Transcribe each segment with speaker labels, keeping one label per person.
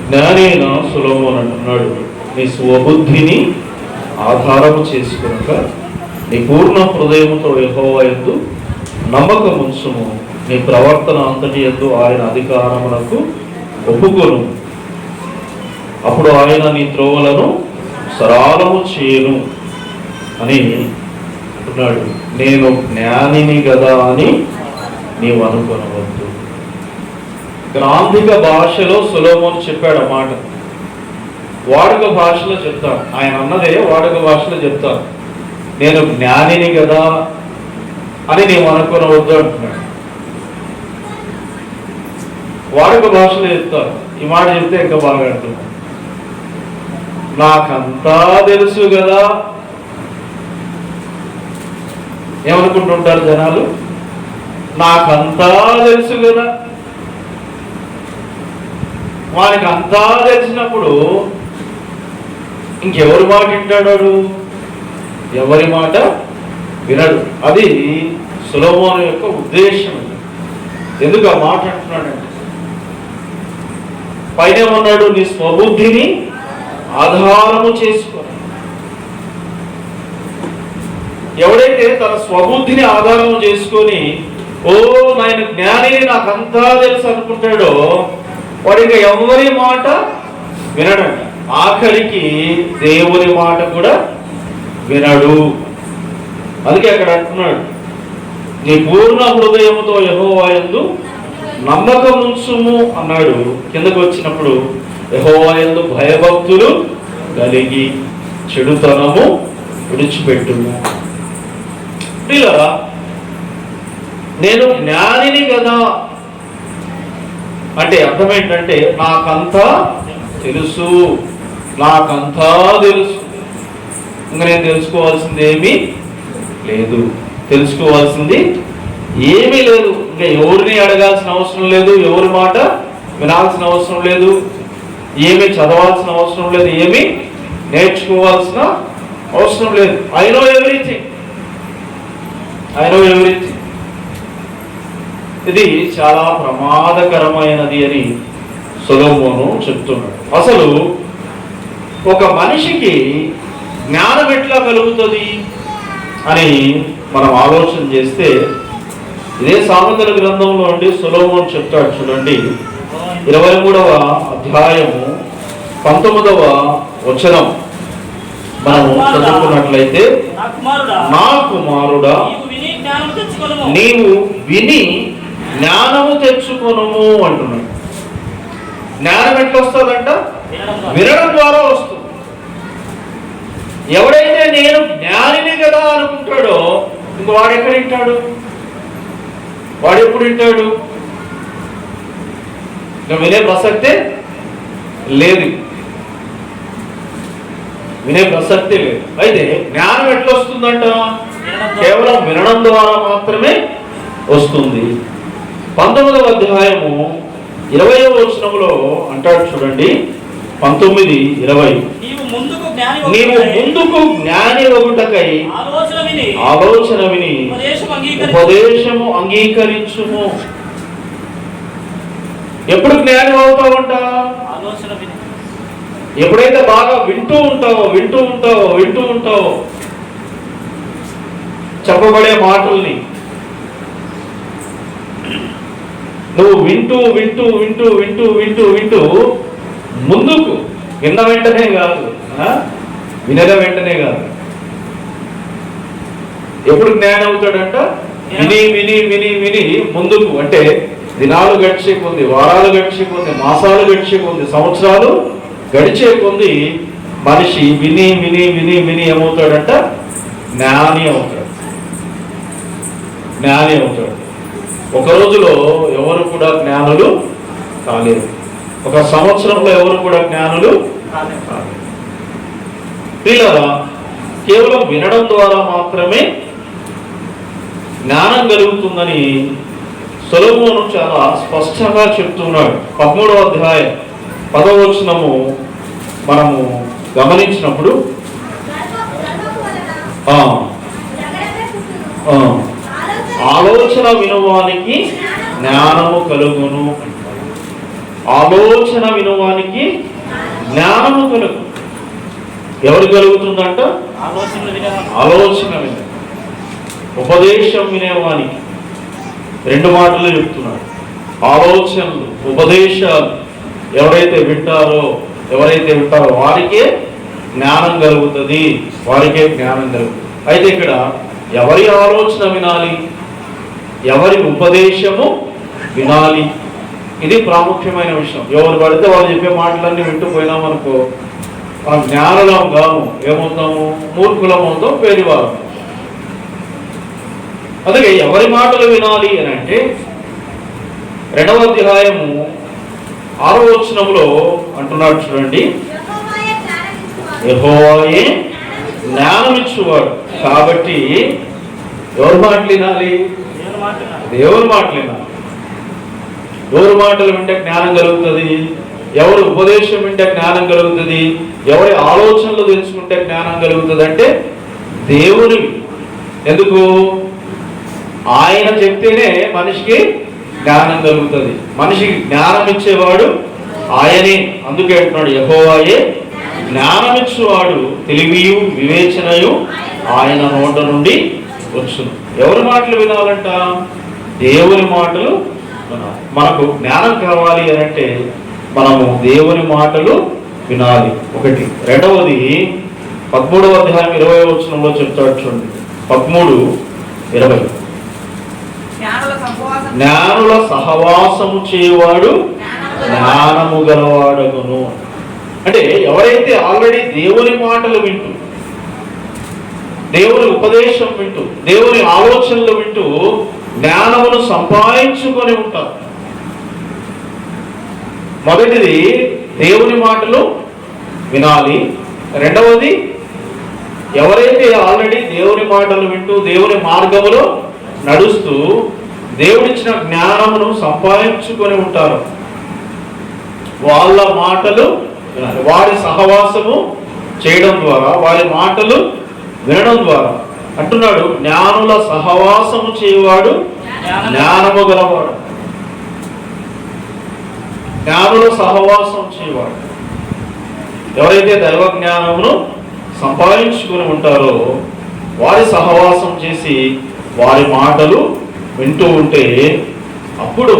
Speaker 1: జ్ఞానైన సొలొమోను అంటున్నాడు, నీ స్వబుద్ధిని ఆధారము చేసుకునక నీ పూర్ణ హృదయముతో యెహోవా యందు నమ్మకముంచుము, నీ ప్రవర్తన అంతటి యందు ఆయన అధికారమునకు ఒప్పుకొను, అప్పుడు ఆయన నీ త్రోవలను సరళము చేయను అని అంటున్నాడు. నేను జ్ఞానిని కదా అని నీవు అనుకొనవద్దు. గ్రాంధిక భాషలో సొలొమోను చెప్పాడు ఆ మాట. వాడుక భాషలో చెప్తాను, ఆయన అన్నదే వాడుక భాషలో చెప్తాను. నేను జ్ఞానిని కదా అని నీవు అనుకొనవద్దు అంటున్నాడు. వాడుక భాషలో చెప్తాను. ఈ మాట చెప్తే ఇంకా బాగా అంటున్నాను. నాకంతా తెలుసు కదా ఏమనుకుంటుంటారు జనాలు? నాకంతా తెలుసు కదా. వానికి అంతా తెలిసినప్పుడు ఇంకెవరి మాట వింటాడు? ఎవరి మాట వినడు. అది సొలొమోను యొక్క ఉద్దేశం. ఎందుకు ఆ మాట అంటున్నాడంటే, పైన ఏమన్నాడు? నీ స్వబుద్ధిని ఆధారము చేసుకో. ఎవడైతే తన స్వబుద్ధిని ఆధారం చేసుకొని ఓ నాయన జ్ఞానిని నాకంతా తెలుసు అనుకుంటాడో వాడు ఇంకా ఎవరి మాట వినడంట. ఆఖరికి దేవుని మాట కూడా వినడు. అందుకే అక్కడ అంటున్నాడు, నీ పూర్ణ హృదయముతో యెహోవా యందు నమ్మకముంచుము అన్నాడు. కిందకు వచ్చినప్పుడు యెహోవా యందు భయభక్తులు కలిగి చెడుతనము విడిచిపెట్టుము. ఇలా నేను జ్ఞానిని కదా అంటే అర్థం ఏంటంటే, నాకంతా తెలుసు, నాకంతా తెలుసు, ఇంకా నేను తెలుసుకోవాల్సింది ఏమీ లేదు, తెలుసుకోవాల్సింది ఏమీ లేదు. ఇంకా ఎవరిని అడగాల్సిన అవసరం లేదు, ఎవరి మాట వినాల్సిన అవసరం లేదు, ఏమీ చదవాల్సిన అవసరం లేదు, ఏమీ నేర్చుకోవాల్సిన అవసరం లేదు. I know everything. ఇది చాలా ప్రమాదకరమైనది అని సొలొమోను చెప్తున్నాడు. అసలు ఒక మనిషికి జ్ఞానం ఎట్లా కలుగుతుంది అని మనం ఆలోచన చేస్తే, ఇదే సామెతల గ్రంథంలో నుండి సొలొమోను చెప్తాడు. చూడండి, 23వ అధ్యాయము 19వ వచనం మనము చదువుకున్నట్లయితే, నా కుమారుడా నీవు విని జ్ఞానము తెచ్చుకొనుము అంటున్నాడు. జ్ఞానం ఎట్లా వస్తుందంట? వినడం ద్వారా వస్తుంది. ఎవడైతే నేను జ్ఞానిని కదా అనుకుంటాడో ఇంక వాడు ఎక్కడ వింటాడు? వాడు ఎప్పుడు వింటాడు? ఇంకా వినే ప్రసక్తే లేదు, వినే ప్రసక్తే లేదు. అయితే జ్ఞానం ఎట్లా వస్తుందంట? కేవలం వినడం ద్వారా మాత్రమే వస్తుంది. 19వ అధ్యాయము 20వ వచనంలో అంటాడు. చూడండి, 19:20, నీవు ముందుకు జ్ఞాని ఒకటకై ఆలోచన విని ఉపదేశము అంగీకరించుము. ఎప్పుడు జ్ఞాని అవుతావంట? ఎప్పుడైతే బాగా వింటూ ఉంటావో చెప్పబడే మాటల్ని నువ్వు వింటూ ముందుకు విన్న వెంటనే కాదు, వినగా వెంటనే కాదు. ఎప్పుడు జ్ఞానం అవుతాడంట? విని ముందుకు. అంటే దినాలు గడిచే కొంది, వారాలు గడిచే కొంది, మాసాలు గడిచే కొంది, సంవత్సరాలు గడిచే కొంది మనిషి విని ఏమవుతాడంట? జ్ఞాని అవుతాడు. ఒక రోజులో ఎవరు కూడా జ్ఞానులు కాలేరు. ఒక సంవత్సరంలో ఎవరు కూడా జ్ఞానులు కాలేరు. కేవలం వినడం ద్వారా మాత్రమే జ్ఞానం కలుగుతుందని సొలొమోను చాలా స్పష్టంగా చెప్తున్నాడు. 13వ అధ్యాయం 10వ వచనము మనము గమనించినప్పుడు, ఆలోచన వినువానికి జ్ఞానము కలుగును అంటారు. ఆలోచన వినువానికి జ్ఞానము కలుగు. ఎవరు కలుగుతుందంట? ఆలోచన వినే, ఉపదేశం వినేవానికి. రెండు మాటలు చెప్తున్నాడు. ఆలోచనలు, ఉపదేశాలు ఎవరైతే వింటారో వారికే జ్ఞానం కలుగుతుంది. వారికే జ్ఞానం కలుగుతుంది. అయితే ఇక్కడ ఎవరి ఆలోచన వినాలి, ఎవరి ఉపదేశము వినాలి, ఇది ప్రాముఖ్యమైన విషయం. ఎవరు పడితే వాళ్ళు చెప్పే మాటలన్నీ వింటూ పోయినామనుకో, మనం జ్ఞానులం కాము, ఏమవుతాము? మూర్ఖులం అవుతాం, పేరివారు. అందుకే ఎవరి మాటలు వినాలి అని అంటే 2వ అధ్యాయము 6వ వచనంలో అంటున్నాడు చూడండి, యెహోవాయే జ్ఞానమిచ్చువాడు. కాబట్టి ఎవరి మాటలు వినాలి? దేవుని మాటలు వినాలి. ఎవరి మాటలు వింటే జ్ఞానం కలుగుతుంది? ఎవరి ఉపదేశం వింటే జ్ఞానం కలుగుతుంది? ఎవరి ఆలోచనలు తెలుసుకుంటే జ్ఞానం కలుగుతుంది అంటే దేవుని. ఎందుకు? ఆయన చెప్తేనే మనిషికి జ్ఞానం కలుగుతుంది. మనిషికి జ్ఞానం ఇచ్చేవాడు ఆయనే. అందుకే అంటున్నాడు, యెహోవాయే జ్ఞానమిచ్చువాడు, తెలివియు వివేచనయు ఆయన నోట నుండి వచ్చును. ఎవరి మాటలు వినాలంట? దేవుని మాటలు వినాలి. మనకు జ్ఞానం కావాలి అని అంటే మనము దేవుని మాటలు వినాలి. ఒకటి. రెండవది 13వ అధ్యాయం 20వ వచనంలో చెప్తాడు చూడండి, 13:20. జ్ఞానుల సహవాసము చేయవాడు జ్ఞానము గలవాడగును. అంటే ఎవరైతే ఆల్రెడీ దేవుని మాటలు వింటూ, దేవుని ఉపదేశం వింటూ, దేవుని ఆలోచనలు వింటూ జ్ఞానమును సంపాదించుకొని ఉంటారు. మొదటిది దేవుని మాటలు వినాలి. రెండవది ఎవరైతే ఆల్రెడీ దేవుని మాటలు వింటూ దేవుని మార్గములో నడుస్తూ దేవుడిచ్చిన జ్ఞానమును సంపాదించుకొని ఉంటారు, వాళ్ళ మాటలు వినాలి. వారి సహవాసము చేయడం ద్వారా, వారి మాటలు వినడం ద్వారా అంటున్నాడు, జ్ఞానుల సహవాసము చేయవాడు జ్ఞానము గలవాడు. జ్ఞానుల సహవాసం చేయవాడు. ఎవరైతే దైవ జ్ఞానమును సంపాదించుకుని ఉంటారో వారి సహవాసం చేసి వారి మాటలు వింటూ ఉంటే అప్పుడు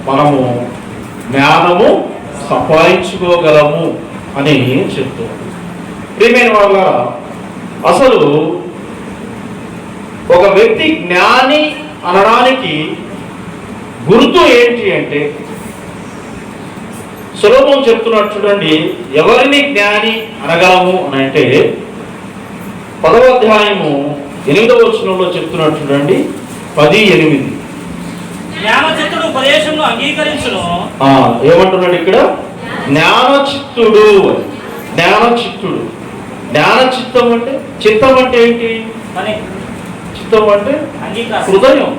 Speaker 1: మనము జ్ఞానము సంపాదించుకోగలము అని చెప్తున్నాడు. ప్రియమైన వాళ్ళ, అసలు ఒక వ్యక్తి జ్ఞాని అనడానికి గుర్తు ఏంటి అంటే, సులభం చెప్తున్నాడు చూడండి, ఎవరిని జ్ఞాని అనగలము అని అంటే 10వ అధ్యాయము 8వ వచనంలో చెప్తున్నాడు చూడండి, 10:8.
Speaker 2: జ్ఞానచిత్తుడు ఉపదేశమును అంగీకరించును.
Speaker 1: ఏమంటున్నాడు ఇక్కడ? జ్ఞానచిత్తుడు. జ్ఞానచిత్తుడు. జ్ఞానచిత్తం అంటే, చిత్తం అంటే ఏంటి? చిత్తం అంటే హృదయం.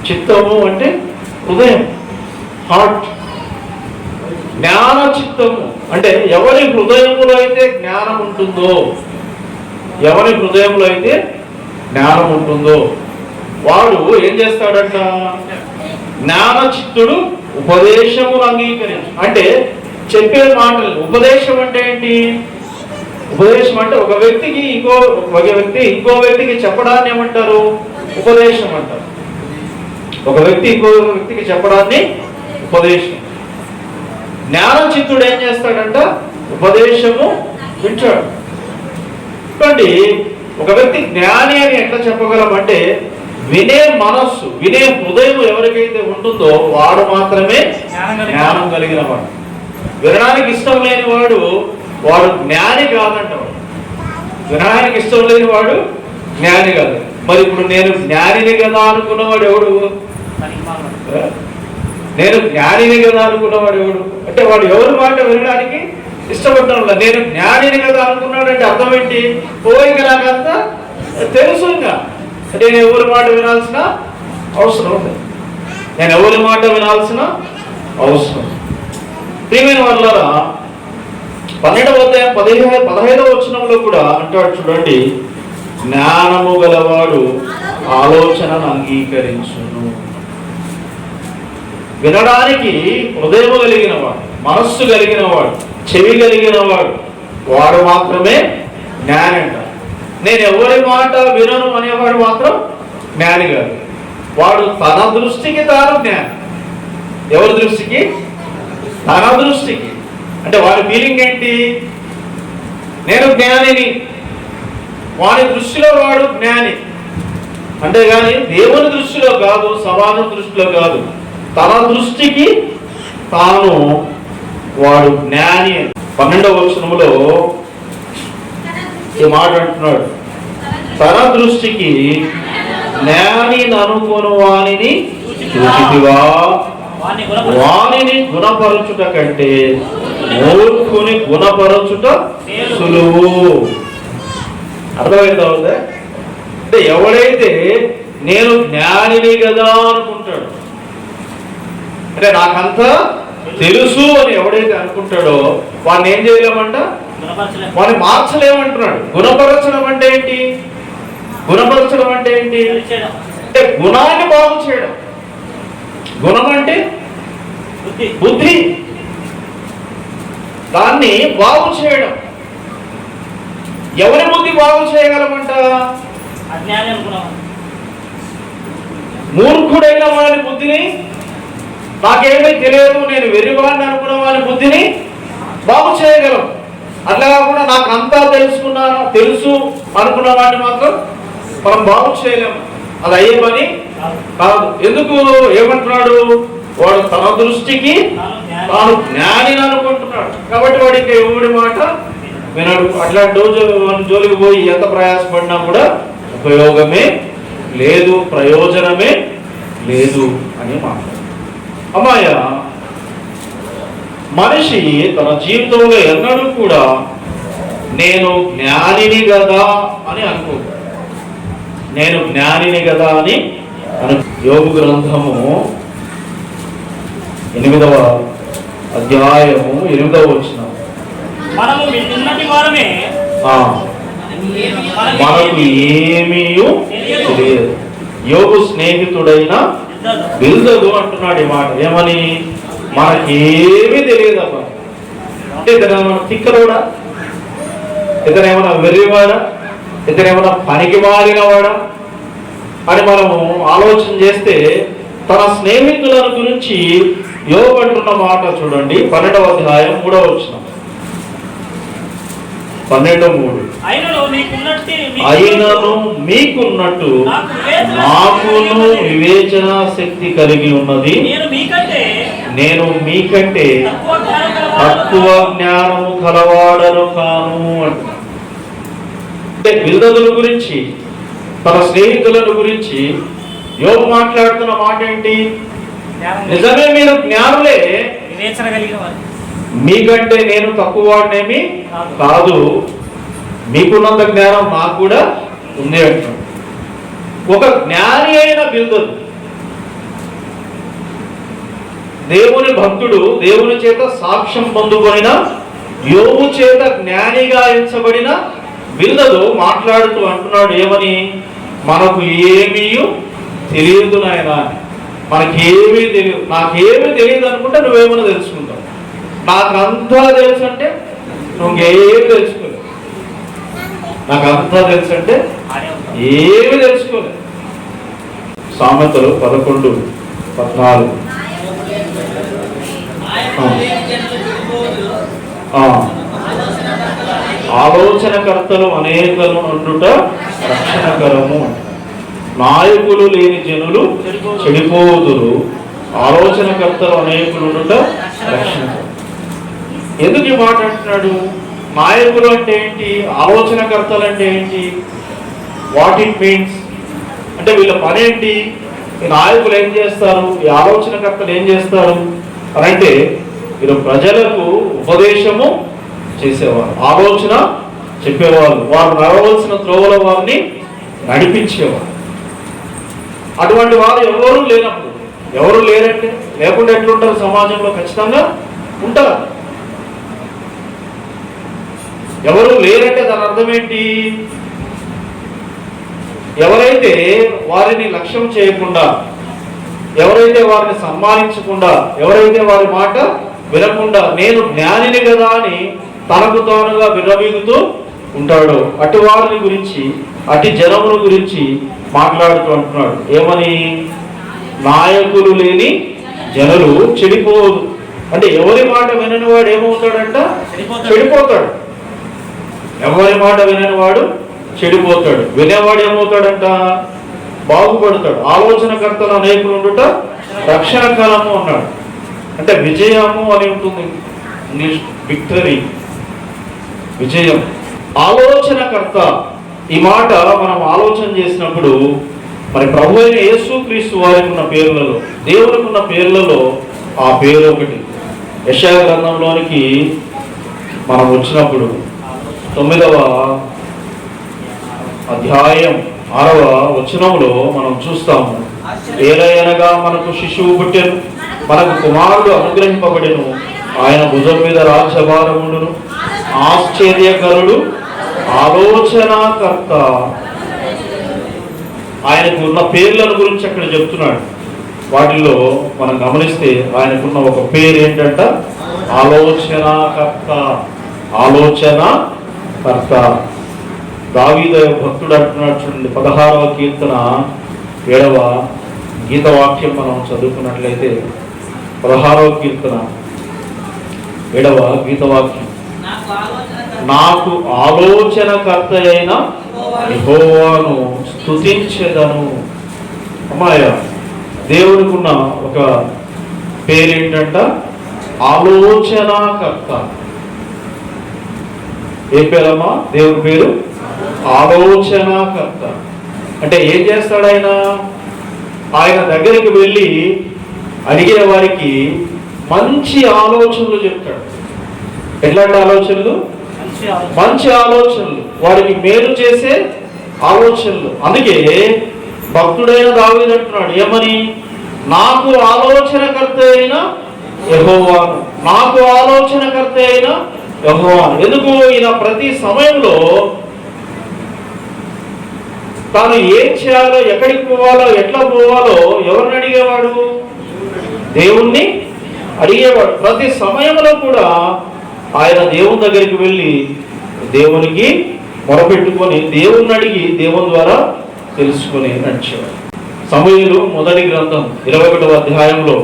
Speaker 1: చిత్తము అంటే హృదయం, హార్ట్. జ్ఞాన చిత్తము అంటే ఎవరి హృదయములో అయితే జ్ఞానం ఉంటుందో, ఎవరి హృదయంలో అయితే జ్ఞానం ఉంటుందో వాడు ఏం చేస్తాడంట? జ్ఞాన చిత్తుడు ఉపదేశమును అంగీకరించు. అంటే చెప్పే మాటలు. ఉపదేశం అంటే ఏంటి? ఉపదేశం అంటే ఒక వ్యక్తికి ఇంకో వ్యక్తికి చెప్పడాన్ని ఏమంటారు? ఉపదేశం అంటారు. ఒక వ్యక్తి ఇంకో వ్యక్తికి చెప్పడాన్ని ఉపదేశం. జ్ఞానచిత్తుడు ఏం చేస్తాడంట? ఉపదేశము వింటాడు. చూడండి, ఒక వ్యక్తి జ్ఞాని అని ఎట్లా చెప్పగలమంటే, వినే మనస్సు, వినే హృదయం ఎవరికైతే ఉంటుందో వాడు మాత్రమే జ్ఞానం కలిగిన వాడు. వినడానికి ఇష్టం లేని వాడు జ్ఞాని కాదంట. వినడానికి ఇష్టం లేని వాడు జ్ఞాని కాదు. మరి ఇప్పుడు నేను జ్ఞానిని కదా అనుకున్నవాడు ఎవడు? నేను జ్ఞానిని కదా అనుకున్నవాడు ఎవడు? అంటే వాడు ఎవరి మాట వినడానికి ఇష్టపడటం లేదు. నేను జ్ఞానిని కదా అనుకున్నాడు అంటే అర్థం ఏంటి? ఇంకా నాకంతా తెలుసు. ఇంకా నేను ఎవరి మాట వినాల్సిన అవసరం ఉంది. నేను ఎవరి మాట వినాల్సిన అవసరం. ప్రియమైన వాళ్ళారా, 12వ అధ్యాయం 15వ వచనంలో కూడా అంటాడు చూడండి, జ్ఞానము గలవాడు ఆలోచనను అంగీకరించును. వినడానికి హృదయం కలిగిన వాడు, మనస్సు కలిగిన వాడు, చెవి కలిగిన వాడు, వాడు మాత్రమే జ్ఞాని అంట. నేను ఎవరి మాట వినను అనేవాడు మాత్రం జ్ఞాని కాదు. వాడు తన దృష్టికి తాను జ్ఞాని. ఎవరి దృష్టికి? తన దృష్టికి. అంటే వాడి ఫీలింగ్ ఏంటి? నేను జ్ఞానిని. వాడి దృష్టిలో వాడు జ్ఞాని. అంతేగాని దేవుని దృష్టిలో కాదు, సమాజం దృష్టిలో కాదు, తన దృష్టికి తాను వాడు జ్ఞాని. 12వ వచనములో ఈ మాట అంటున్నాడు, తన దృష్టికి జ్ఞాని అనుకోను వానిని చూచితివా, వానిని గుణపరచుట కంటే మూర్ఖుని గుణపరచుట సులువు. అర్థమైందా? అంటే ఎవడైతే నేను జ్ఞానిని కదా అనుకుంటాడు, అంటే నాకంతా తెలుసు అని ఎవడైతే అనుకుంటాడో వాడిని ఏం చేయలేమంట? వాడిని మార్చలేమంటున్నాడు. గుణపరచడం అంటే ఏంటి? గుణపరచడం అంటే ఏంటి? అంటే గుణాన్ని బాగు చేయడం. గుణం అంటే బుద్ధి, దాన్ని బాగు చేయడం. ఎవరి బుద్ధి బాగు చేయగలమంట? మూర్ఖుడైన వారి బుద్ధిని, నాకేమీ తెలియదు నేను వెర్రివాడిని అనుకున్న వారి బుద్ధిని బాగు చేయగలం. అట్లా కాకుండా నాకు అంతా తెలుసు అనుకున్న వాడిని మాత్రం మనం బాగు చేయలేము. అది అయ్యే పని కాదు. ఎందుకు? ఏమంటున్నాడు? వాడు తన దృష్టికి తాను జ్ఞానిని అనుకుంటున్నాడు కాబట్టి వాడు ఇంకా ఎవడి మాట వినడు. అట్లాంటి జోలికి పోయి ఎంత ప్రయాసపడినా కూడా ఉపయోగమే లేదు, ప్రయోజనమే లేదు అని మాట్లాడు. అమ్మాయ మనిషి తన జీవితంలో ఎన్నడూ కూడా నేను జ్ఞానిని కదా అని అనుకో. నేను జ్ఞానిని కదా అని యోబు గ్రంథము 8వ అధ్యాయము 8వ వచనం.
Speaker 2: మనకు
Speaker 1: ఏమీ తెలియదు. యోబు స్నేహితుడైన బిల్దదు అంటున్నాడు ఈ మాట. ఏమని? మనకేమీ తెలియదు అబ్బా. అంటే ఇతనేమన్నా తిక్కలోడా? ఇతనేమన్నా వెర్రివాడా? ఇతనేమన్నా పనికి మాలినవాడా అని మనము ఆలోచన చేస్తే తన స్నేహితులను గురించి యోబు అంటున్న మాట చూడండి. 12వ అధ్యాయం 3వ వచనం. 12:3. అయినను మీకున్నట్టు నాకును వివేచన శక్తి కలిగి ఉన్నది, నేను మీకంటే తక్కువ జ్ఞానము కలవాడను కాను అంటే బిల్దదుల గురించి, తన స్నేహితులను గురించి యోబు మాట్లాడుతున్న మాట ఏంటి? నిజమే మీరు జ్ఞానులే, మీకంటే నేను తక్కువ వాడినేమి కాదు, మీకున్నంత జ్ఞానం నాకు కూడా ఉంది అంటున్నాడు. ఒక జ్ఞాని అయిన బిల్దదు, దేవుని భక్తుడు, దేవుని చేత సాక్ష్యం పొందుకొనిన యోబు చేత జ్ఞానిగా ఎంచబడిన బిల్దదు మాట్లాడుతూ అంటున్నాడు ఏమని? మనకు ఏమీ తెలియదు నాయన, మనకేమీ తెలియదు. నాకేమీ తెలియదు అనుకుంటే నువ్వేమన్నా తెలుసుకుంటావు. నాకంతా తెలుసు అంటే నువ్వేమి తెలుసుకోలేదు. నాకంతా తెలుసు అంటే ఏమి తెలుసుకోలేదు. సామెతలు 11:14. ఆలోచనకర్తలు అనేకలు ఉండుట రక్షణకరము. నాయకులు లేని జనులు చెడిపోదురు, ఆలోచనకర్తలు అనేకులు ఉండుట రక్షణకరం. ఎందుకు ఈ మాట అంటున్నాడు? నాయకులు అంటే ఏంటి? ఆలోచనకర్తలు అంటే ఏంటి? వాట్ ఇట్ మీన్స్ అంటే వీళ్ళ పని ఏంటి? ఈ నాయకులు ఏం చేస్తారు, ఈ ఆలోచనకర్తలు ఏం చేస్తారు అని అంటే వీళ్ళు ప్రజలకు ఉపదేశము చేసేవారు, ఆలోచన చెప్పేవాళ్ళు, వారు నడవలసిన త్రోవల వారిని నడిపించేవారు. అటువంటి వారు ఎవరు లేనప్పుడు, ఎవరు లేరంటే లేకుండా ఎట్లుంటారు? సమాజంలో ఖచ్చితంగా ఉంటారు. ఎవరు లేరంటే దాని అర్థం ఏంటి? ఎవరైతే వారిని లక్ష్యం చేయకుండా, ఎవరైతే వారిని సన్మానించకుండా, ఎవరైతే వారి మాట వినకుండా నేను జ్ఞానిని కదా అని తనకు తానుగా విర్రవీగుతూ ఉంటాడు, అటు వారిని గురించి, అటు జనముల గురించి మాట్లాడుతూ అంటున్నాడు. ఏమని? నాయకులు లేని జనులు చెడిపోదు. అంటే ఎవరి మాట వినని వాడు ఏమవుతాడంట? చెడిపోతాడు. ఎవరి మాట వినని వాడు చెడిపోతాడు. వినేవాడు ఏమవుతాడంట? బాగుపడతాడు. ఆలోచనకర్తలు అనేకులు ఉండుట రక్షణ కాలము అన్నాడు. అంటే విజయము అని ఉంటుంది ఇంగ్లీష్, విక్టరీ, విజయం. ఆలోచనకర్త, ఈ మాట మనం ఆలోచన చేసినప్పుడు మరి ప్రభు అయిన యేసుక్రీస్తు వారికి ఉన్న పేర్లలో, దేవునికి ఉన్న పేర్లలో ఆ పేరు ఒకటి. యెషయా గ్రంథంలోనికి మనం వచ్చినప్పుడు 9వ అధ్యాయం 6వ వచనంలో మనం చూస్తాము. ఏలయనగా మనకు శిశువు పుట్టెను, మనకు కుమారుడు అనుగ్రహింపబడెను, ఆయన భుజం మీద రాజ్యభారముండును, ఆశ్చర్యకరుడు, ఆలోచనాకర్త. ఆయనకు ఉన్న పేర్లను గురించి అక్కడ చెప్తున్నాడు. వాటిల్లో మనం గమనిస్తే ఆయనకున్న ఒక పేరు ఏంటంట? ఆలోచనాకర్త. ఆలోచనాకర్త. దావీదు భక్తుడు అంటున్నాడు చూడండి, 16వ కీర్తన 7వ గీతవాక్యం మనం చదువుకున్నట్లయితే, 16వ కీర్తన 7వ గీతవాక్యం, నాకు ఆలోచనకర్త అయిన యెహోవాను స్తుతించెదను. అమ్మాయ, దేవుడికున్న ఒక పేరేంటంట? ఆలోచనాకర్త. ఏ పేరమ్మా? దేవుడి పేరు ఆలోచనాకర్త. అంటే ఏం చేస్తాడు ఆయన? ఆయన దగ్గరికి వెళ్ళి అడిగే వారికి మంచి ఆలోచనలు చెప్తాడు. ఎట్లాంటి ఆలోచనలు? మంచి ఆలోచనలు, వారికి మేలు చేసే ఆలోచనలు. అందుకే భక్తుడైన దావీదు అంటున్నాడు ఏమని? నాకు ఆలోచనకర్త అయిన యెహోవాను, నాకు ఆలోచనకర్త అయిన యెహోవాను. ఎందుకు? ఈయన ప్రతి సమయంలో తాను ఏం చేయాలో, ఎక్కడికి పోవాలో, ఎట్లా పోవాలో ఎవరిని అడిగేవాడు? దేవుణ్ణి అడిగేవాడు. ప్రతి సమయంలో కూడా ఆయన దేవుని దగ్గరికి వెళ్ళి దేవునికి మొరపెట్టుకొని దేవుణ్ణి అడిగి దేవుని ద్వారా తెలుసుకుని నడిచేవాడు. సమూయేలు మొదటి గ్రంథం 21వ అధ్యాయంలో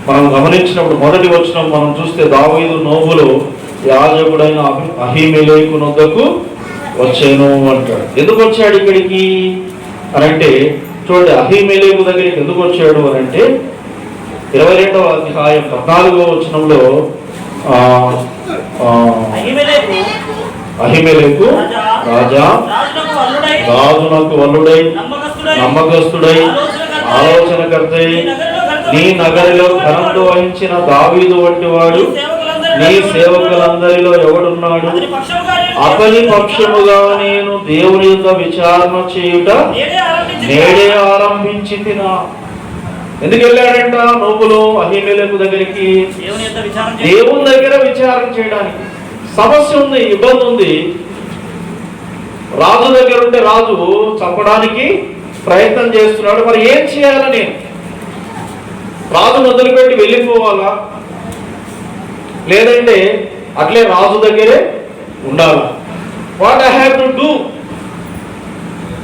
Speaker 1: మనం గమనించినప్పుడు మొదటి వచనం మనం చూస్తే, దావీదు నోబులో యాజకుడైన అహీమెలెకు నొద్దకు వచ్చాను అంటాడు. ఎందుకు వచ్చాడు ఇక్కడికి అనంటే, చూడండి, అహీమెలెకు దగ్గరికి ఎందుకు వచ్చాడు అనంటే 22వ అధ్యాయం 14వ వచనంలో అహీమెలెకు రాజా, రాజునకు వల్లుడై, నమ్మకస్తుడై, ఆలోచనకర్తై, నీ నగరిలో ఘనంతో వహించిన దావీదు వంటి వాడు నీ సేవకులందరిలో ఎవడున్నాడు? అతని పక్షముగా నేను దేవుని యొక్క విచారణ చేయుట నేడే ఆరంభించి తినా. ఎందుకు వెళ్ళాడంట నోబులో అహీమెలెకు దగ్గరికి? దేవుని దగ్గర విచారణ చేయడానికి. సమస్య ఉంది, ఇబ్బంది ఉంది. రాజు దగ్గర ఉంటే రాజు చంపడానికి ప్రయత్నం చేస్తున్నాడు. మరి ఏం చేయాలని? రాజు మొదలుపెట్టి వెళ్ళిపోవాలా, లేదంటే అట్లే రాజు దగ్గరే ఉండాలా? What I have to do?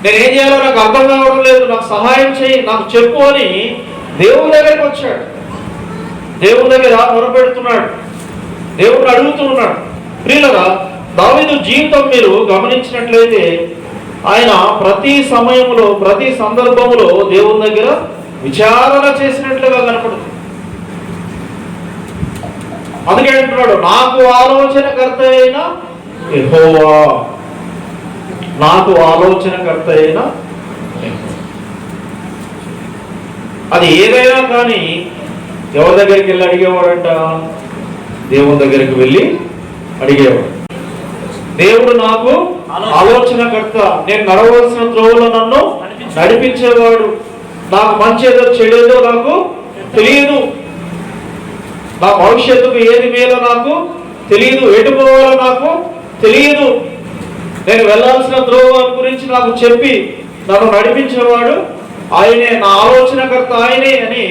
Speaker 1: నేనేం చేయాలో నాకు అర్థం కావడం లేదు, నాకు సహాయం చేయి, నాకు చెప్పు అని దేవుని దగ్గరికి వచ్చాడు. దేవుని దగ్గర మొరపెడుతున్నాడు, దేవుడిని అడుగుతూ ఉన్నాడు. ప్రియులరా, దావీదు జీవితం మీరు గమనించినట్లయితే ఆయన ప్రతి సమయంలో, ప్రతి సందర్భంలో దేవుని దగ్గర విచారణ చేసినట్లుగా కనపడుతుంది. అందుకే అంటున్నాడు, నాకు ఆలోచనకర్త అయిన యెహోవా, నాకు ఆలోచనకర్త అయిన. అది ఏదైనా కానీ ఎవరి దగ్గరికి వెళ్ళి అడిగేవాడంట? దేవుని దగ్గరికి వెళ్ళి అడిగేవాడు. దేవుడు నాకు ఆలోచనకర్త, నేను నడవలసిన త్రోవలో నన్ను నడిపించేవాడు, నాకు మంచి ఏదో చెడేదో నాకు తెలియదు, నా భవిష్యత్తుకు ఏది మేలో నాకు తెలియదు, ఎటు పోవాలో నాకు తెలియదు, నేను వెళ్ళాల్సిన త్రోవ గురించి నాకు చెప్పి నన్ను నడిపించేవాడు ఆయనే నా ఆలోచనకర్త ఆయనే అని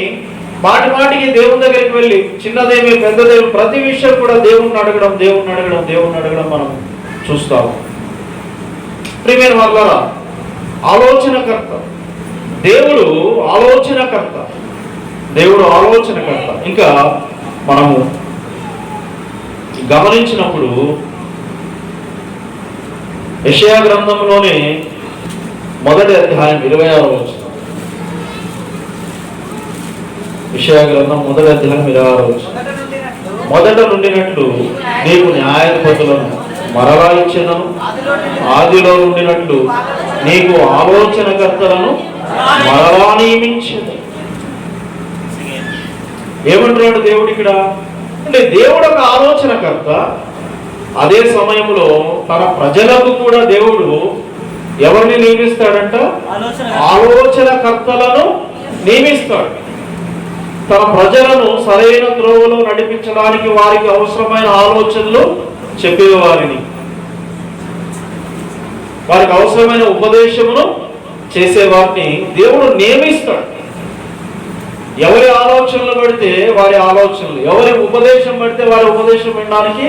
Speaker 1: మాటి మాటికి దేవుని దగ్గరికి వెళ్ళి చిన్నదేమి పెద్దదేమి ప్రతి విషయం కూడా దేవుణ్ణి అడగడం మనం చూస్తాము. ప్రియమైన వాళ్ళారా, ఆలోచనకర్త దేవుడు, ఆలోచనకర్త. ఇంకా మనము గమనించినప్పుడు యెషయా గ్రంథంలోనే మొదటి అధ్యాయం 26వ వచనం. యెషయా గ్రంథం మొదటి అధ్యాయం 26వ వచనం. మొదట నుండినట్లు నీకు న్యాయాధిపతులను మరలా ఇచ్చెదను, ఆదిలో నుండినట్లు నీకు ఆలోచనకర్తలను మరలా నియమించెదను. ఏమంటున్నాడు దేవుడు ఇక్కడ? అంటే దేవుడు ఒక ఆలోచనకర్త, అదే సమయంలో తన ప్రజలకు కూడా దేవుడు ఎవరిని నియమిస్తాడంట? ఆలోచనకర్తలను నియమిస్తాడు. తన ప్రజలను సరైన త్రోవలో నడిపించడానికి వారికి అవసరమైన ఆలోచనలు చెప్పేవారిని, వారికి అవసరమైన ఉపదేశమును చేసేవారిని దేవుడు నియమిస్తాడు. ఎవరి ఆలోచనలు పడితే వారి ఆలోచనలు, ఎవరి ఉపదేశం పడితే వారి ఉపదేశం వినడానికి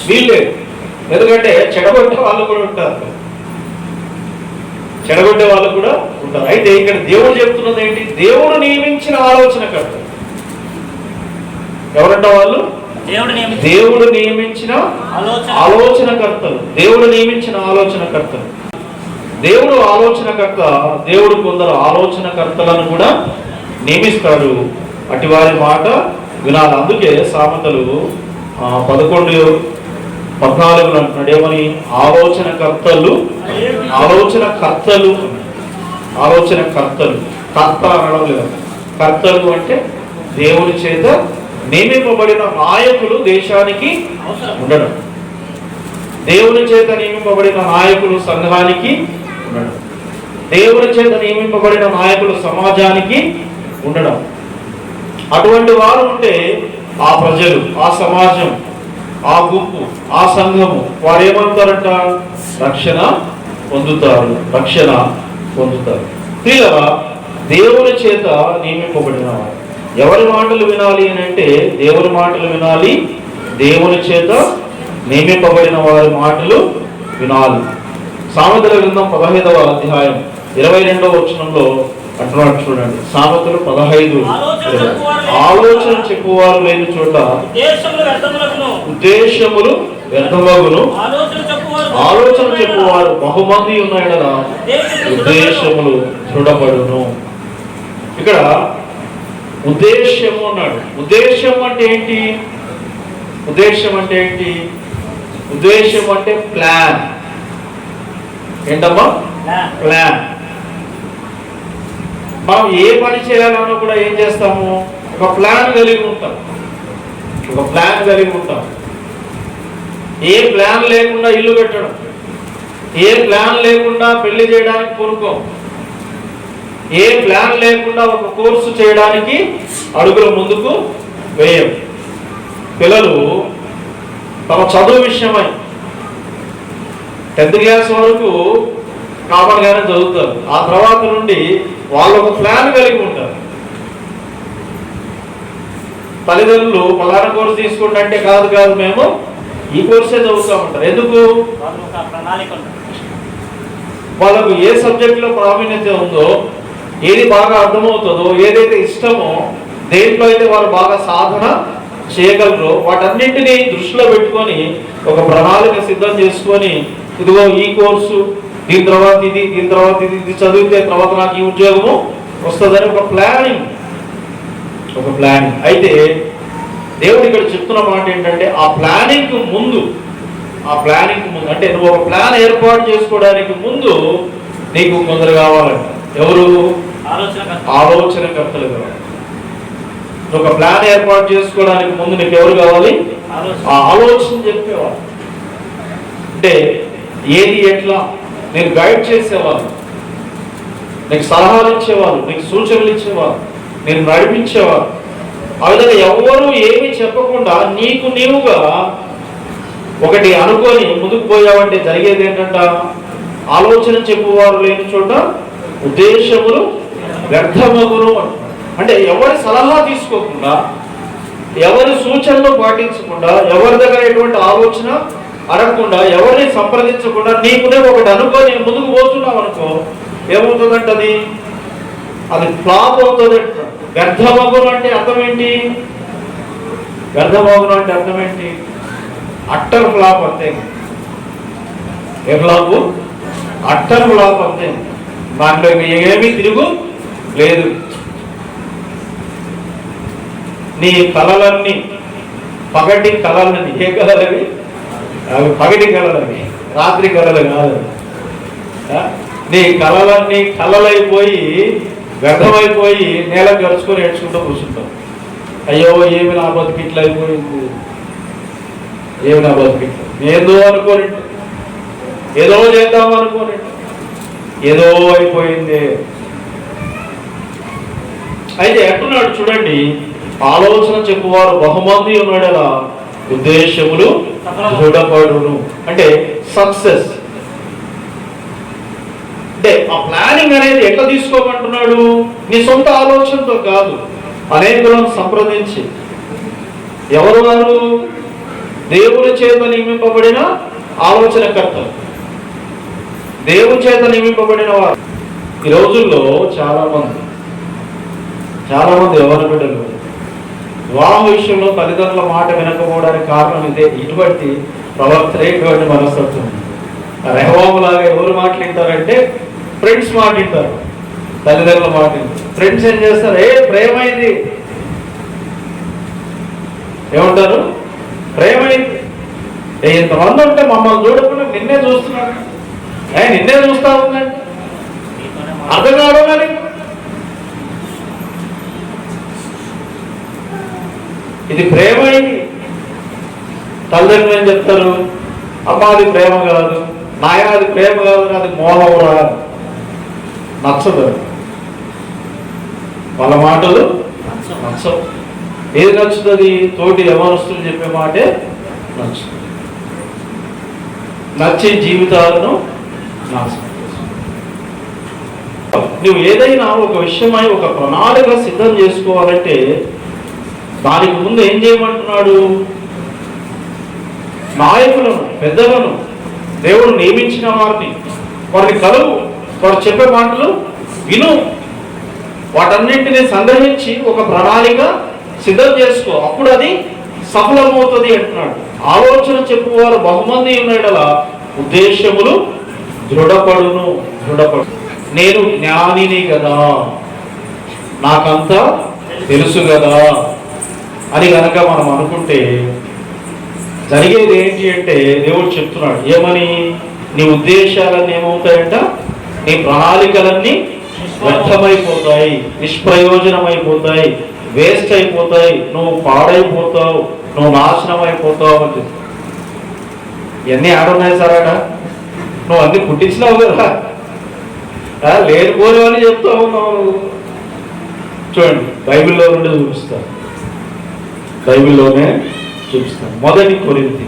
Speaker 1: వీల్లేదు. ఎందుకంటే చెడగొట్టే వాళ్ళు కూడా ఉంటారు. అయితే ఇక్కడ దేవుడు చెప్తున్నది ఏంటి? దేవుడు నియమించిన ఆలోచనకర్త. ఎవరంట వాళ్ళు? దేవుడు నియమించిన ఆలోచనకర్తలు. దేవుడు ఆలోచనకర్త. దేవుడు కొందరు ఆలోచనకర్తలను కూడా నియమిస్తాడు. అటు వారి మాట వినాలి. అందుకే సామెతలు 11:14 అంటున్నాడు ఏమని? ఆలోచనకర్తలు. కర్త అనడం లేదు, కర్తలు అంటే దేవుని చేత నియమింపబడిన నాయకులు దేశానికి ఉండడం, దేవుని చేత నియమింపబడిన నాయకులు సంఘానికి ఉండడం, దేవుని చేత నియమింపబడిన నాయకులు సమాజానికి ఉండడం. అటువంటి వారు ఉంటే ఆ ప్రజలు, ఆ సమాజం, ఆ గుంపు, ఆ సంఘము వారు ఏమంటారంట? రక్షణ పొందుతారు. ప్రియులారా, దేవుని చేత నియమింపబడిన వారు ఎవరి మాటలు వినాలి అని అంటే దేవుని మాటలు వినాలి, దేవుని చేత నియమింపబడిన వారి మాటలు వినాలి. సామెతల గ్రంథం 15వ అధ్యాయం 22వ వచనంలో అంటున్నాడు చూడండి. సామెతలు 15, ఆలోచన చెప్పువారు లేని చోట ఉద్దేశములు వ్యర్థమగును, ఆలోచన చెప్పువారు బహుమంది ఉన్న ఎడల ఉద్దేశములు దృఢపడును. ఇక్కడ ఉద్దేశము అన్నాడు. ఉద్దేశం అంటే ఏంటి? ఉద్దేశం అంటే ప్లాన్. ఏంటమ్మా? ప్లాన్. మనం ఏ పని చేయాలన్నా కూడా ఏం చేస్తాము? ఒక ప్లాన్ కలిగి ఉంటాం. ఏ ప్లాన్ లేకుండా ఇల్లు కట్టడం, ఏ ప్లాన్ లేకుండా పెళ్లి చేయడానికి పూనుకోం, ఏ ప్లాన్ లేకుండా ఒక కోర్సు చేయడానికి అడుగులు ముందుకు వేయం. పిల్లలు తమ చదువు విషయమై 10th క్లాస్ వరకు కామన్ గానే చదువుతారు. ఆ తర్వాత నుండి వాళ్ళు ఒక ప్లాన్ కలిగి ఉంటారు. తల్లిదండ్రులు పలానా కోర్సు తీసుకుంటే అంటే కాదు మేము ఈ కోర్సే చదువుతామంటారు. ఎందుకు? వాళ్ళకు ఏ సబ్జెక్టులో ప్రావీణ్యత ఉందో, ఏది బాగా అర్థమవుతుందో, ఏదైతే ఇష్టమో, దేంట్లో అయితే వారు బాగా సాధన చేయగలరో వాటన్నింటినీ దృష్టిలో పెట్టుకొని ఒక ప్రణాళిక సిద్ధం చేసుకొని, ఇదిగో ఈ కోర్సు, దీని తర్వాత ఇది చదివితే తర్వాత నాకు ఈ ఉద్యోగము వస్తుందని ఒక ప్లానింగ్. అయితే దేవుడు ఇక్కడ చెప్తున్న మాట ఏంటంటే ఆ ప్లానింగ్ ముందు అంటే నువ్వు ఒక ప్లాన్ ఏర్పాటు చేసుకోవడానికి ముందు నీకు కొందరు కావాలంట. ఎవరు? ఆలోచనకర్తలు కావాలి. ఒక ప్లాన్ ఏర్పాటు చేసుకోవడానికి ముందు నీకు ఎవరు కావాలి? ఆ ఆలోచన చెప్పేవాళ్ళు. అంటే ఏది ఎట్లా నేను గైడ్ చేసేవాళ్ళు, నీకు సలహాలు ఇచ్చేవాళ్ళు, నీకు సూచనలు ఇచ్చేవాళ్ళు, నేను నడిపించేవాళ్ళు. ఆ విధంగా ఎవరు ఏమి చెప్పకుండా నీవుగా ఒకటి అనుకొని ముందుకు పోయావంటే జరిగేది ఏంటంట? ఆలోచన చెప్పువారు లేని చోట ఉద్దేశములు వ్యర్థమగును అంటున్నాడు. అంటే ఎవరి సలహా తీసుకోకుండా, ఎవరి సూచనలు పాటించకుండా, ఎవరి దగ్గర ఎటువంటి ఆలోచన అడగకుండా, ఎవరిని సంప్రదించకుండా నీకునే ఒకటి అనుకో, నేను ముందుకు పోతున్నావు అనుకో, ఏమవుతుందంటే అది ఫ్లాప్ అవుతుంది. వ్యర్థమగును అంటే అర్థం ఏంటి? వ్యర్థమగును అంటే అర్థం ఏంటి? అట్టర్ ఫ్లాప్ అంతే. ఏ ఫ్లాపు? అట్టర్ ఫ్లాప్ అంతే. దాంట్లో ఏమీ తిరుగు లేదు. నీ కళలన్నీ పగటి కళలని, ఏ కళలవి? అవి పగటి కళలవి, రాత్రి కళలు కాదు. నీ కళలన్నీ కళలైపోయి వ్యర్థమైపోయి నేల గడుచుకొని ఏడ్చుకుంటూ కూర్చుంటావు. అయ్యో ఏమి నా బతుకు ఇట్లా అయిపోయింది, ఏమి నా బతుకు ఇట్లా, ఏదో అనుకోని, ఏదో చేద్దాం అనుకోని, ఏదో అయిపోయింది. అయితే అంటున్నాడు చూడండి, ఆలోచన చెప్పువారు బహుమంది ఉన్నాడలా ఉద్దేశములు దృఢపడును. అంటే సక్సెస్ అంటే ఆ ప్లానింగ్ అనేది ఎట్లా తీసుకోమంటున్నాడు? నీ సొంత ఆలోచనతో కాదు, అనేకులను సంప్రదించి. ఎవరు వారు? దేవుని చేత నియమింపబడిన ఆలోచనకర్తలు, దేవుని చేత నియమింపబడిన వారు. ఈ రోజుల్లో చాలా మంది యవన బిడ్డలు వివాహ విషయంలో తల్లిదండ్రుల మాట వినకపోవడానికి కారణం ఇదే. ఇటువంటి ప్రవర్తన, ఇటువంటి మనస్తత్వం. రెహబాములాగా ఎవరు మాట్లాడతారంటే ఫ్రెండ్స్ మాట్లాడతారు, తల్లిదండ్రుల మాట. ఫ్రెండ్స్ ఏం చేస్తారు? ప్రేమైంది ఏమంటారు? ప్రేమైంది. ఇంతమంది ఉంటే మమ్మల్ని చూడకుండా నిన్నే చూస్తున్నాడు, నిన్నే చూస్తా ఉందండి. అర్థం కావడం కానీ ఇది ప్రేమైంది. తల్లిదండ్రులు ఏం చెప్తారు? అమ్మా అది ప్రేమ కాదు, నాయన అది ప్రేమ కాదు, అది మోహమురా, నచ్చదు. వాళ్ళ మాటలు నచ్చవు. ఏది నచ్చుతుంది? తోటి యవనస్తులు చెప్పే మాటే నచ్చుతుంది. నచ్చే జీవితాలను నాశనం. నువ్వు ఏదైనా ఒక విషయమై ఒక ప్రణాళిక సిద్ధం చేసుకోవాలంటే దానికి ముందు ఏం చేయమంటున్నాడు? నాయకులను, పెద్దలను, దేవుడు నియమించిన వారిని కలువు, వారు చెప్పే మాటలు విను, వాటన్నింటినీ సంగ్రహించి ఒక ప్రణాళిక సిద్ధం చేసుకో, అప్పుడు అది సఫలమవుతుంది అంటున్నాడు. ఆలోచన చెప్పువారు బహుమంది ఉన్నాడలా ఉద్దేశములు దృఢపడు. నేను జ్ఞానిని కదా, నాకంతా తెలుసు కదా అని కనుక మనం అనుకుంటే జరిగేది ఏంటి అంటే, దేవుడు చెప్తున్నాడు ఏమని? నీ ఉద్దేశాలన్నీ ఏమవుతాయంట? నీ ప్రణాళికలన్నీ వ్యర్థమైపోతాయి, నిష్ప్రయోజనమైపోతాయి, వేస్ట్ అయిపోతాయి, నువ్వు పాడైపోతావు, నువ్వు నాశనం అయిపోతావు అని చెప్తావు. ఇవన్నీ ఆడున్నాయి సార్ అట, నువ్వు అన్ని పుట్టించినావు కదా, లేనిపోరు అని చెప్తా ఉన్నావు. చూడండి, బైబిల్లో నుండి చూపిస్తాను, బైబిల్లోనే చూపిస్తాను. మొదటి కొరింథీ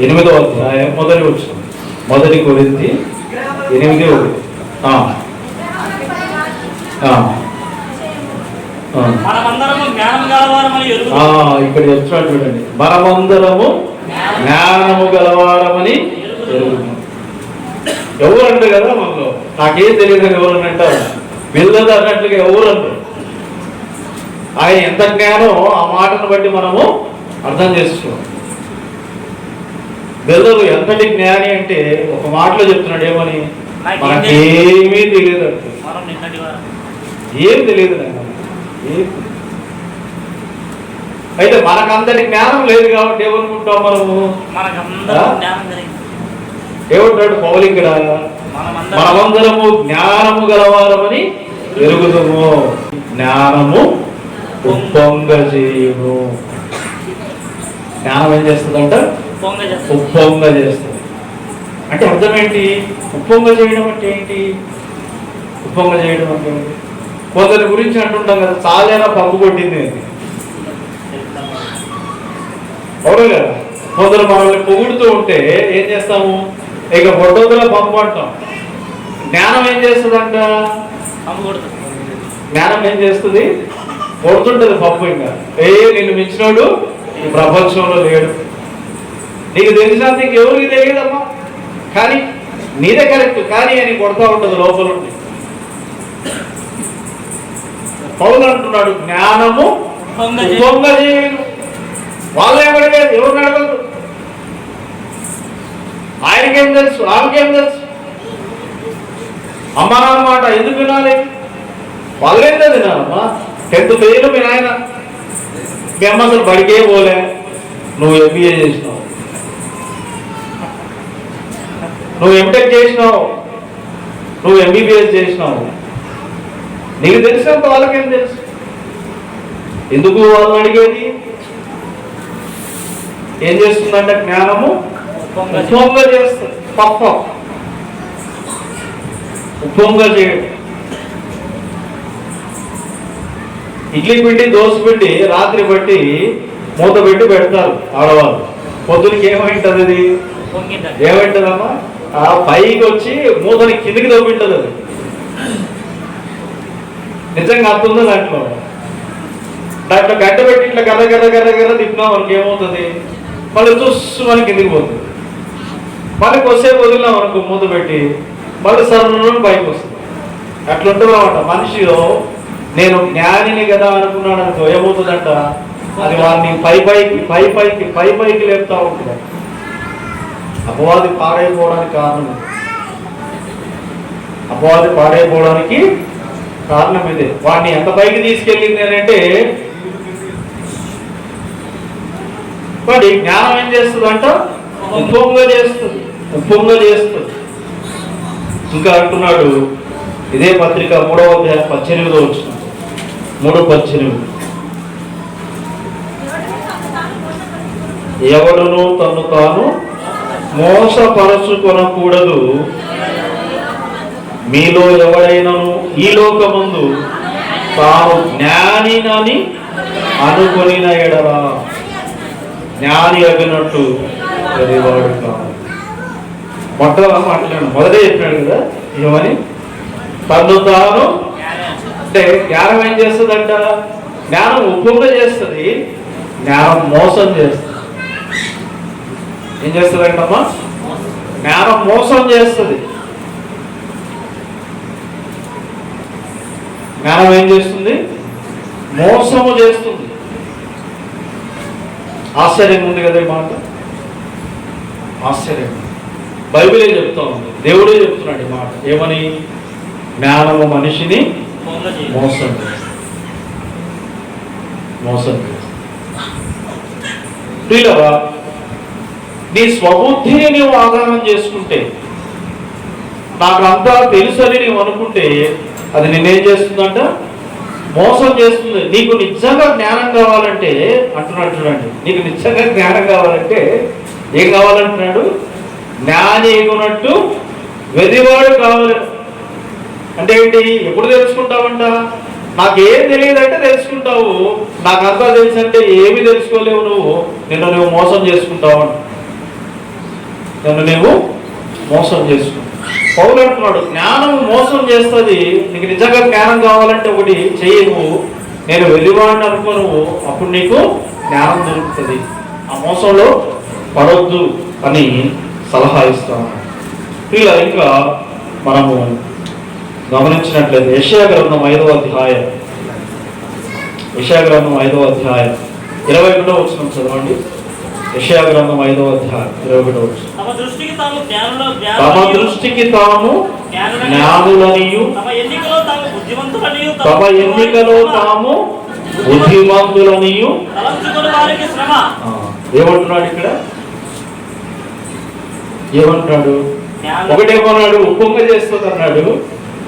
Speaker 1: 8వ అధ్యాయం మొదటి వచనం. మొదటి కొరింథీ 8:1. ఇక్కడ చెప్తున్నాడు చూడండి, మనమందరము జ్ఞానము గలవారమని ఎరుగుతాం. ఎవరు అంటారు కదా మనలో, నాకేం తెలియదు అని ఎవరు అంటారు? వెళ్ళదు అన్నట్లుగా ఎవరు అంటారు? ఆయన ఎంత జ్ఞానం ఆ మాటను బట్టి మనము అర్థం చేసుకోవాలి. బెల్లరు ఎంతటి జ్ఞాని అంటే ఒక మాటలో చెప్తున్నాడు ఏమని? మనకేమీ తెలియదు అంటే, ఏం తెలియదు. అయితే మనకంతటి జ్ఞానం లేదు కాబట్టి ఏమనుకుంటాం మనము? ఏమంటాడు పౌలు ఇక్కడ? మనమందరము జ్ఞానము గలవారమని ఎరుగుదుము, జ్ఞానము ఉప్పొంగజేయును. జ్ఞానం ఏం చేస్తుందంట? ఉప్పొంగ చేస్తుంది. అంటే అర్థం ఏంటి? ఉప్పొంగ చేయడం అంటే ఏంటి? ఉప్పొంగ చేయడం అంటే ఏంటి? కొందరి గురించి అంటుంటాం కదా, చాలేనా పంపు కొట్టింది అని. అవును కదా, కొందరు మనల్ని పొగుడుతూ ఉంటే ఏం చేస్తాము? ఇక బొడ్డోదల పంపు అంటాం. జ్ఞానం ఏం చేస్తుందంట?
Speaker 2: అమ్ముకొడుతుంది.
Speaker 1: జ్ఞానం ఏం చేస్తుంది? కొడుతుంటది పప్పు. ఇంకా నిన్ను మించినోడు ఈ ప్రపంచంలో లేడు. నీకు తెలిసినంత ఇంకెవరికి తెలియదమ్మా, కానీ నీదే కరెక్ట్ కానీ అని కొడతా ఉంటుంది లోపల ఉండి. పౌలు అంటున్నాడు జ్ఞానము పొంగజేయును. వాళ్ళే అడగలేదు, ఎవరు అడగదు. ఆయనకేం తెలుసు, ఆమెకేం తెలుసు? అమ్మ నాన్న మాట ఎందుకు వినాలి? వాళ్ళేం చదివినారమ్మా? 10th ఫెయిల్ మీ నాయన, మీ అమ్మ అసలు బడికే పోలే, నువ్వు ఎంబీఏ చేసినావు, నువ్వు ఎంటెక్ చేసినావు, నువ్వు ఎంబీబీఎస్ చేసినావు. నీకు తెలిసినంత వాళ్ళకేం తెలుసు? ఎందుకు వాళ్ళని అడిగేది? ఏం చేస్తుందంటే జ్ఞానము ఉప్పొంగ చేస్తుంది. ఉప్పొంగ చేయడం. ఇడ్లీ పిండి దోశ పిండి రాత్రి బట్టి మూత పెట్టి పెడతారు ఆడవాళ్ళు. పొద్దునకి ఏమైంటది? అది ఏమైంటదమ్మా? ఆ పైకి వచ్చి మూతని కిందికి తవ్వింటది. అది నిజంగా అర్థందో దాంట్లో గడ్డ పెట్టి ఇట్లా గర్ర గర్ర గర్ర గర్ర తిప్పినా మనకి ఏమవుతుంది? మళ్ళీ చూస్తూ మనకి కిందికి పోతుంది. మళ్ళీ కొద్దిసేపు వదిలినాం మనకు మూత పెట్టి మళ్ళీ సర్రం పైకి వస్తుంది. అట్లుంటుంది అన్నమాట. మనిషిలో నేను జ్ఞానిని కదా అనుకున్నాడు అనుకో, ఏమవుతుందంట? అది వారిని పై పైకి లేపుతా ఉంటుంది. అపవాది పాడైపోవడానికి కారణం, అపవాది పాడైపోవడానికి కారణం ఇదే. వాడిని ఎంత పైకి తీసుకెళ్ళింది అని అంటే, వాడి జ్ఞానం ఏం చేస్తుందంట? ఉప్పొంగ చేస్తుంది. ఇంకా అంటున్నాడు ఇదే పత్రిక 3వ అధ్యాయం 18వ వచనం, 3:18. ఎవడును తను తాను మోసపరచుకొనకూడదు, మీలో ఎవడైనను ఈ లోకమందు తాను జ్ఞానినని అనుకొనిన ఎడల జ్ఞాని అగినట్టు ప్రతివాడు కాదు. మొదటే చెప్పినాడు కదా ఏమని? తను తాను అంటే జ్ఞానం ఏం చేస్తుందంట? జ్ఞానం ఉప్పొంగ చేస్తుంది, జ్ఞానం మోసం చేస్తుంది. ఏం చేస్తుందంటమ్మా? జ్ఞానం మోసం చేస్తుంది. జ్ఞానం ఏం చేస్తుంది? మోసము చేస్తుంది. ఆశ్చర్యం ఉంది కదా ఈ మాట. ఆశ్చర్యం. బైబిలే చెప్తా ఉంది, దేవుడే చెప్తున్నాడు ఈ మాట. ఏమని? జ్ఞానము మనిషిని మోసం చేస్తుంది. ప్రియులరా, నీ స్వబుద్ధిని నీవు ఆధారం చేసుకుంటే, నాకు అంతా తెలుసని నీవు అనుకుంటే, అది నిన్నేం చేస్తుందంట? మోసం చేస్తుంది. నీకు నిజంగా జ్ఞానం కావాలంటే అంటున్నాడు చూడండి, నీకు నిజంగా జ్ఞానం కావాలంటే ఏం కావాలంటున్నాడు? జ్ఞాని ఎగునట్టు వెర్రివాడు కావాలి. అంటే ఏంటి? ఎప్పుడు తెలుసుకుంటావంట? నాకేం తెలియదంటే తెలుసుకుంటావు, నాకు అంతా తెలుసు అంటే ఏమి తెలుసుకోలేవు. నిన్ను నువ్వు మోసం చేసుకుంటావు, నువ్వు మోసం చేసుకుంటావు. పౌలు అంటున్నాడు జ్ఞానం మోసం చేస్తుంది. నీకు నిజంగా జ్ఞానం కావాలంటే ఒకటి చెయ్యవు, నేను వెలివాడిని అనుకోను, అప్పుడు నీకు జ్ఞానం దొరుకుతుంది. ఆ మోసంలో పడొద్దు అని సలహా ఇస్తాను. ఇలా ఇంకా మనము గమనించినట్లయితే యెషయా గ్రంథం 5వ అధ్యాయం, యెషయా గ్రంథం 5వ అధ్యాయం 21వ వచనం చదవండి. యెషయా గ్రంథం 5వ అధ్యాయం 21వ వచనం. తమ దృష్టికి తాము జ్ఞానులనియు తమ ఎన్నికలో తాము బుద్ధిమంతులనియు ఏమంటున్నాడు ఇక్కడ? ఏమంటున్నాడు? ఒకటేమన్నాడు? ఉప్పొంగ చేస్తుంది అన్నాడు.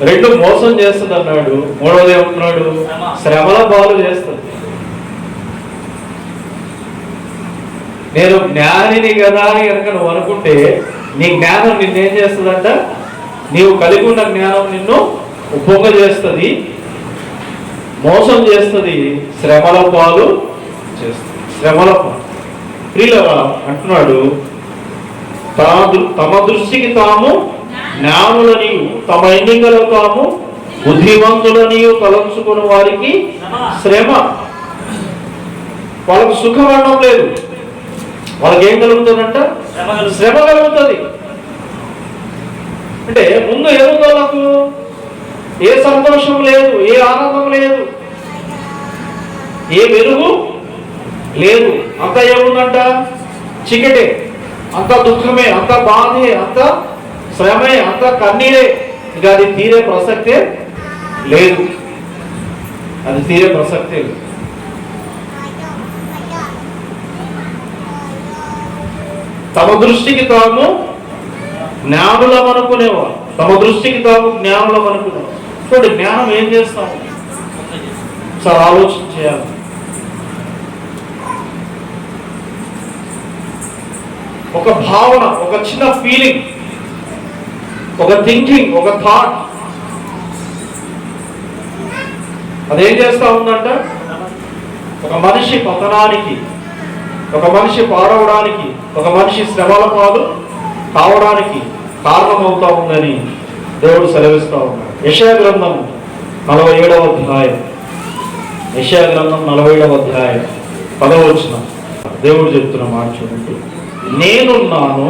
Speaker 1: 2 మోసం చేస్తుంది అన్నాడు. 3వది ఏమంటున్నాడు? శ్రమల పాలు చేస్తుంది. నేను జ్ఞానిని కదా అని కనుక నువ్వు అనుకుంటే, నీ జ్ఞానం నిన్నేం చేస్తుందంట? నీవు కలిగి ఉన్న జ్ఞానం నిన్ను ఉప్పొంగ చేస్తుంది, మోసం చేస్తుంది, శ్రమల పాలు చేస్తుంది. శ్రమల పాలు. ప్రియులరా అంటున్నాడు తమ దృష్టికి తాము జ్ఞానులని తమ ఎన్నికలో తాము బుద్ధిమంతులని తలంచుకుని వారికి శ్రమ. వాళ్ళకు సుఖం అనడం లేదు, వాళ్ళకి ఏం కలుగుతుందంట? శ్రమ కలుగుతుంది. అంటే ముందు ఏముంది వాళ్ళకు? ఏ సంతోషం లేదు, ఏ ఆనందం లేదు, ఏ వెలుగు లేదు. అంతా ఏముందంట? చీకటే, అంత దుఃఖమే, అంత బాధే, అంత శ్రమే, అంత కన్నీరే. ఇక అది తీరే ప్రసక్తే లేదు, అది తీరే ప్రసక్తే లేదు. తమ దృష్టికి తాము జ్ఞానులం అనుకునేవారు, తమ దృష్టికి తాము జ్ఞానులం అనుకునేవారు. చూడండి, జ్ఞానం ఏం చేస్తాము సార్ ఆలోచన చేయాలి. ఒక భావన, ఒక చిన్న ఫీలింగ్, ఒక థింకింగ్, ఒక థాట్, అదేం చేస్తా ఉందంట? ఒక మనిషి పతనానికి, ఒక మనిషి పాడవడానికి, ఒక మనిషి శ్రమల పాలు కావడానికి కారణమవుతా ఉందని దేవుడు సెలవిస్తా ఉన్నాడు. యెషయా గ్రంథం 47వ అధ్యాయం, యెషయా గ్రంథం 47వ అధ్యాయం 10వ వచనం దేవుడు చెప్తున్న మాట చూడండి. నేనున్నాను,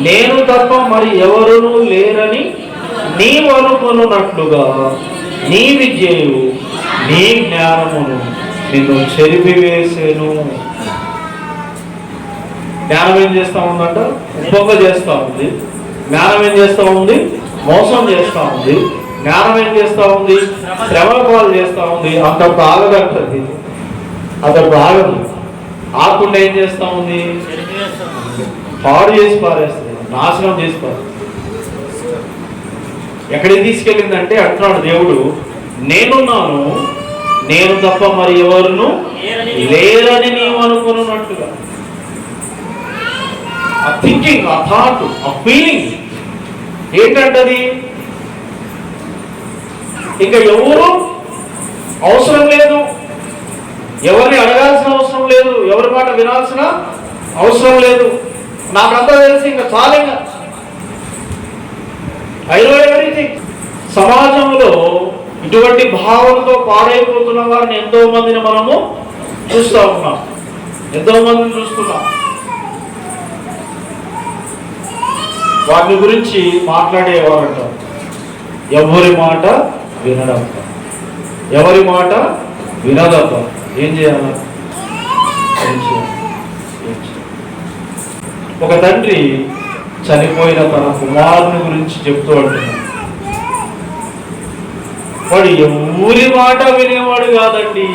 Speaker 1: నేను తప్ప మరి ఎవరునూ లేరని నీవు అనుకొనున్నట్లుగా నీ విద్యయు నీ జ్ఞానమును నిన్ను చెరిపివేసేను. జ్ఞానం ఏం చేస్తా ఉందంట? ఉప్పొంగ చేస్తా ఉంది. జ్ఞానం ఏం చేస్తా ఉంది? మోసం చేస్తా ఉంది. జ్ఞానం ఏం చేస్తా ఉంది? శ్రమల పాలు చేస్తా ఉంది. అంతకు ఆగదంటది, అతడు ఆగదు. ఆకుండా ఏం చేస్తా ఉంది? పాడు చేసి పారేస్తుంది, నాశనం చేసి పారేస్తుంది. ఎక్కడికి తీసుకెళ్ళిందంటే అంటున్నాడు దేవుడు, నేనున్నాను, నేను తప్ప మరి ఎవరును లేరని నీవు అనుకున్నట్లుగా. ఆ థింకింగ్, ఆ థాట్, ఆ ఫీలింగ్ ఏంటంటది? ఇంకా ఎవరు అవసరం లేదు, ఎవరిని అడగాల్సిన అవసరం లేదు, ఎవరి మాట వినాల్సిన అవసరం లేదు, నాకంతా తెలిసి ఇంకా చాలా, ఇంకా ఐ నో ఎవ్రీథింగ్. సమాజంలో ఇటువంటి భావనతో పాడైపోతున్న వారిని ఎంతో మందిని మనము చూస్తూ ఉన్నాం, ఎంతో మందిని చూస్తున్నాం. వాటి గురించి మాట్లాడేవారంట, ఎవరి మాట వినడప్ప, ఎవరి మాట వినదప్ప. ఏం చేయాలి? ఒక తండ్రి చనిపోయిన తన కుమారుని గురించి చెప్తూ అంటున్నాడు, వాడు ఎవరి మాట వినేవాడు కాదండి,